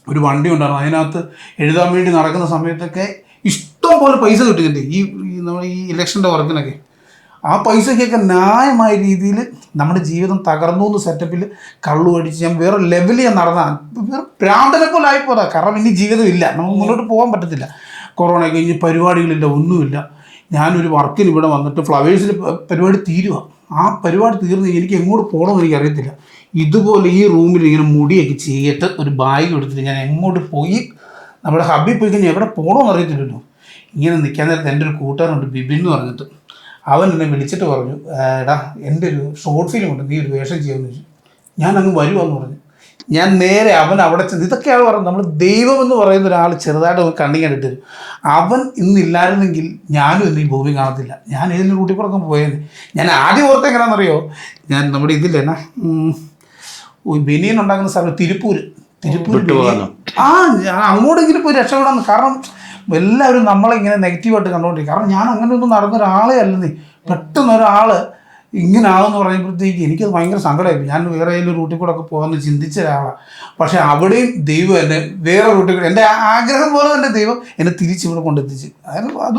ഒരു വണ്ടി ഉണ്ടായിരുന്നു, അതിനകത്ത് എഴുതാൻ വേണ്ടി നടക്കുന്ന സമയത്തൊക്കെ ഇഷ്ടം പോലെ പൈസ കിട്ടുന്നുണ്ട് നമ്മൾ ഈ ഇലക്ഷൻ്റെ വർക്കിനൊക്കെ. ആ പൈസയ്ക്കൊക്കെ ന്യായമായ രീതിയിൽ നമ്മുടെ ജീവിതം തകർന്നു എന്ന് സെറ്റപ്പിൽ കള്ളു അടിച്ച് ഞാൻ വേറെ ലെവലിൽ ഞാൻ നടന്നാൽ വേറെ പ്രാന്തനെ പോലെ ആയിപ്പോതാ. കാരണം ഇനി ജീവിതമില്ല, നമുക്ക് മുന്നോട്ട് പോകാൻ പറ്റത്തില്ല. കൊറോണ കഴിഞ്ഞ് പരിപാടികളില്ല, ഒന്നുമില്ല. ഞാനൊരു വർക്കിന് ഇവിടെ വന്നിട്ട് ഫ്ലവേഴ്സിൽ പരിപാടി തീരുക. ആ പരിപാടി തീർന്ന് എനിക്ക് എങ്ങോട്ട് പോകണമെന്ന് എനിക്കറിയത്തില്ല. ഇതുപോലെ ഈ റൂമിൽ ഇങ്ങനെ മുടിയൊക്കെ ചെയ്തിട്ട് ഒരു ബാഗ് എടുത്തിട്ട് ഞാൻ എങ്ങോട്ട് പോയി നമ്മുടെ ഹബ്ബിൽ പോയി കഴിഞ്ഞാൽ എവിടെ പോകണമെന്ന് അറിയത്തില്ലല്ലോ. ഇങ്ങനെ നിൽക്കാൻ നേരത്തെ എൻ്റെ ഒരു കൂട്ടുകാരുണ്ട് ബിബിൻ എന്ന് പറഞ്ഞിട്ട്, അവൻ എന്നെ വിളിച്ചിട്ട് പറഞ്ഞു, എടാ എൻ്റെ ഒരു ഷോർട്ട് ഫിലിം ഉണ്ട്, നീ ഒരു വേഷം ചെയ്യുമെന്ന് ചോദിച്ചു. ഞാൻ അങ്ങ് വരുവാന്ന് പറഞ്ഞു. ഞാൻ നേരെ അവൻ അവിടെ ചെന്ന്, ഇതൊക്കെയാണ് പറയുന്നത്, നമ്മൾ ദൈവം എന്ന് പറയുന്ന ഒരാൾ ചെറുതായിട്ട് കണ്ണിങ് കണ്ടിട്ട് തരും. അവൻ ഇന്നില്ലായിരുന്നെങ്കിൽ ഞാനും ഇന്ന് ഈ ഭൂമി കാണത്തില്ല. ഞാൻ ഏതെങ്കിലും റൂട്ടിൽ കൂടെ ഒക്കെ പോയത്. ഞാൻ ആദ്യം ഓർത്ത് എങ്ങനെയാണെന്നറിയോ, ഞാൻ നമ്മുടെ ഇതില്ലേ എന്നാ ബനിയൻ ഉണ്ടാക്കുന്ന സ്ഥലം തിരുപ്പൂർ ഞാൻ അങ്ങോട്ടെങ്കിലും പോയി രക്ഷപ്പെടാമെന്ന്. കാരണം എല്ലാവരും നമ്മളിങ്ങനെ നെഗറ്റീവായിട്ട് കണ്ടുകൊണ്ടിരിക്കും. കാരണം ഞാൻ അങ്ങനെയൊന്നും നടന്നൊരാളെ അല്ലെന്നേ. പെട്ടെന്ന് ഒരാൾ ഇങ്ങനെ ആകുമെന്ന് പറയുമ്പോഴത്തേക്ക് എനിക്കത് ഭയങ്കര സങ്കടമായിരുന്നു. ഞാൻ വേറെ ഏതെങ്കിലും റൂട്ടിൽ കൂടെ ഒക്കെ പോകാമെന്ന് ചിന്തിച്ച ഒരാളാണ്. പക്ഷേ അവിടെയും ദൈവം എന്നെ വേറെ റൂട്ടിൽ കൂടെ, എൻ്റെ ആഗ്രഹം പോലെ തന്നെ ദൈവം എന്നെ തിരിച്ചിവിടെ കൊണ്ടെത്തിച്ച്. അതായത് അത്